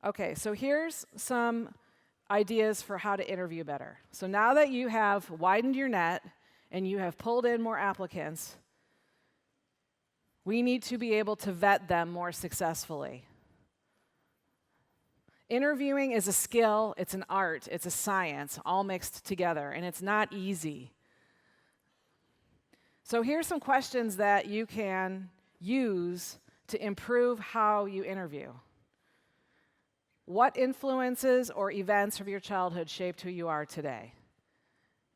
Okay, so here's some ideas for how to interview better. So now that you have widened your net and you have pulled in more applicants, we need to be able to vet them more successfully. Interviewing is a skill, it's an art, it's a science, all mixed together, and it's not easy. So here's some questions that you can use to improve how you interview. What influences or events from your childhood shaped who you are today?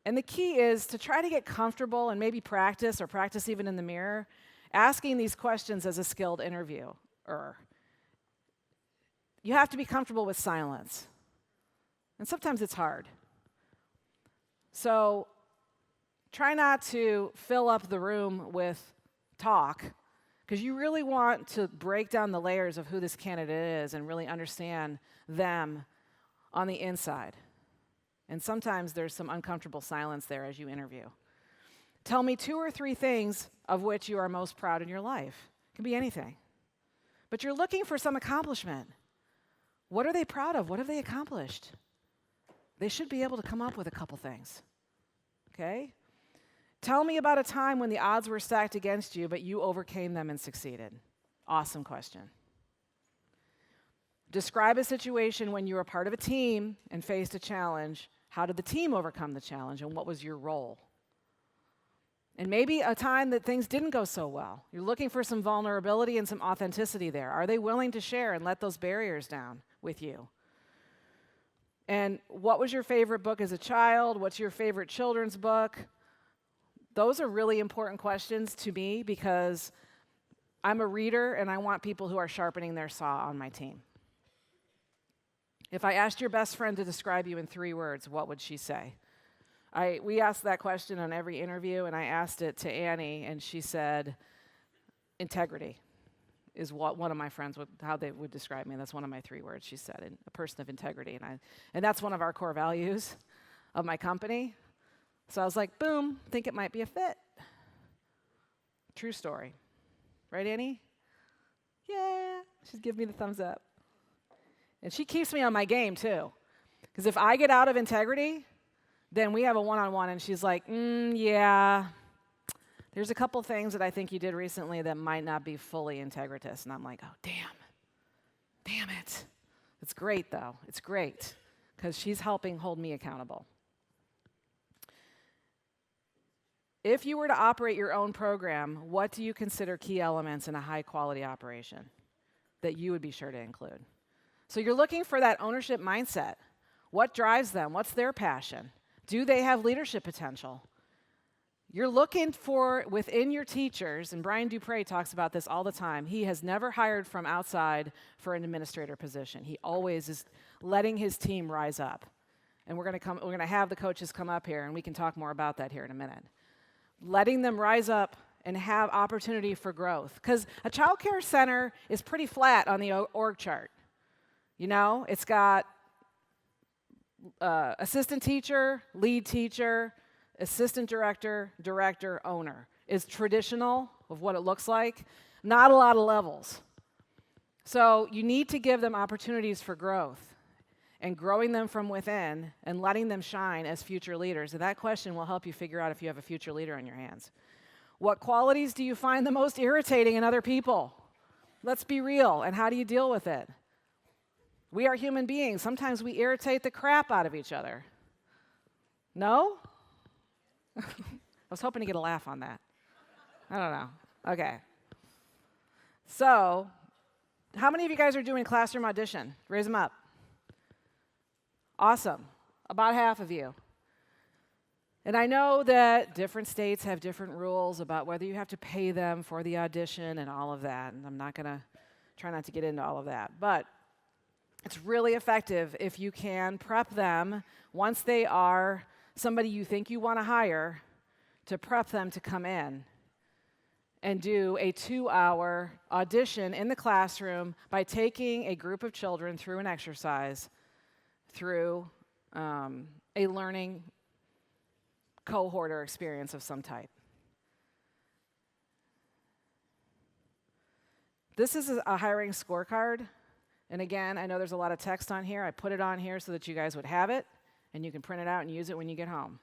And the key is to try to get comfortable and maybe practice, or practice even in the mirror, asking these questions as a skilled interviewer. You have to be comfortable with silence. And sometimes it's hard. So try not to fill up the room with talk, because you really want to break down the layers of who this candidate is and really understand them on the inside. And sometimes there's some uncomfortable silence there as you interview. Tell me 2 or 3 things of which you are most proud in your life. It can be anything. But you're looking for some accomplishment. What are they proud of? What have they accomplished? They should be able to come up with a couple things. Okay? Tell me about a time when the odds were stacked against you, but you overcame them and succeeded. Awesome question. Describe a situation when you were part of a team and faced a challenge. How did the team overcome the challenge, and what was your role? And maybe a time that things didn't go so well. You're looking for some vulnerability and some authenticity there. Are they willing to share and let those barriers down with you? And what was your favorite book as a child? What's your favorite children's book? Those are really important questions to me, because I'm a reader and I want people who are sharpening their saw on my team. If I asked your best friend to describe you in 3 words, what would she say? We asked that question on every interview, and I asked it to Annie, and she said, integrity is what one of my friends how they would describe me. That's one of my 3 words, she said, a person of integrity. And that's one of our core values of my company. So I was like, boom, think it might be a fit. True story. Right, Annie? Yeah, she's giving me the thumbs up. And she keeps me on my game, too. Because if I get out of integrity, then we have a one-on-one, and she's like, yeah, there's a couple things that I think you did recently that might not be fully integritous. And I'm like, oh, damn it. It's great, though. It's great, because she's helping hold me accountable. If you were to operate your own program, what do you consider key elements in a high-quality operation that you would be sure to include? So you're looking for that ownership mindset. What drives them? What's their passion? Do they have leadership potential? You're looking for, within your teachers, and Brian Dupre talks about this all the time, he has never hired from outside for an administrator position. He always is letting his team rise up. And we're going to have the coaches come up here, and we can talk more about that here in a minute. Letting them rise up and have opportunity for growth. Because a child care center is pretty flat on the org chart. You know, it's got assistant teacher, lead teacher, assistant director, director, owner. Is traditional of what it looks like. Not a lot of levels. So you need to give them opportunities for growth and growing them from within and letting them shine as future leaders. And that question will help you figure out if you have a future leader on your hands. What qualities do you find the most irritating in other people? Let's be real. And how do you deal with it? We are human beings. Sometimes we irritate the crap out of each other. No? I was hoping to get a laugh on that. I don't know. Okay. So, how many of you guys are doing classroom audition? Raise them up. Awesome. About half of you. And I know that different states have different rules about whether you have to pay them for the audition and all of that. And I'm not going to try not to get into all of that. But it's really effective if you can prep them once they are somebody you think you want to hire, to prep them to come in and do a 2-hour audition in the classroom by taking a group of children through an exercise, through a learning cohort or experience of some type. This is a hiring scorecard. And again, I know there's a lot of text on here. I put it on here so that you guys would have it, and you can print it out and use it when you get home.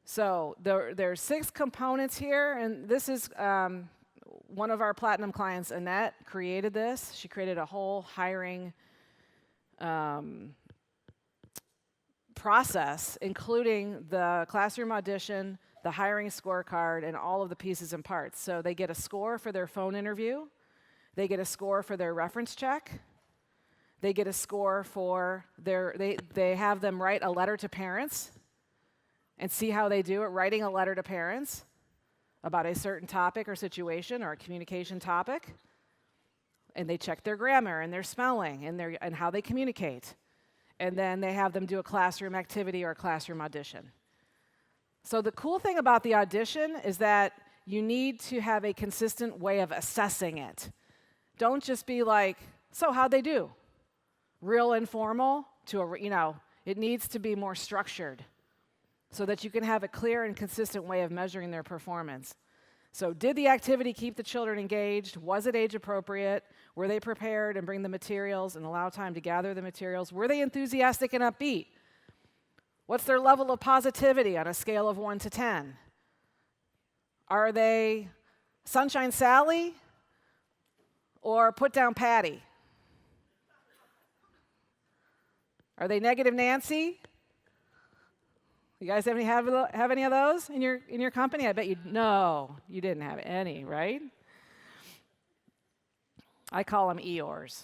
So there's 6 components here, and this is one of our platinum clients, Annette, created this. She created a whole hiring process, including the classroom audition, the hiring scorecard, and all of the pieces and parts. So they get a score for their phone interview. They get a score for their reference check. They get a score for they have them write a letter to parents and see how they do at writing a letter to parents about a certain topic or situation or a communication topic. And they check their grammar and their spelling and how they communicate. And then they have them do a classroom activity or a classroom audition. So the cool thing about the audition is that you need to have a consistent way of assessing it. Don't just be like, so how'd they do? Real informal it needs to be more structured so that you can have a clear and consistent way of measuring their performance. So did the activity keep the children engaged? Was it age appropriate? Were they prepared and bring the materials and allow time to gather the materials? Were they enthusiastic and upbeat? What's their level of positivity on a scale of 1 to 10? Are they Sunshine Sally or Put Down Patty? Are they Negative Nancy? You guys have any of those in your company? I bet you didn't have any, right? I call them Eeyores.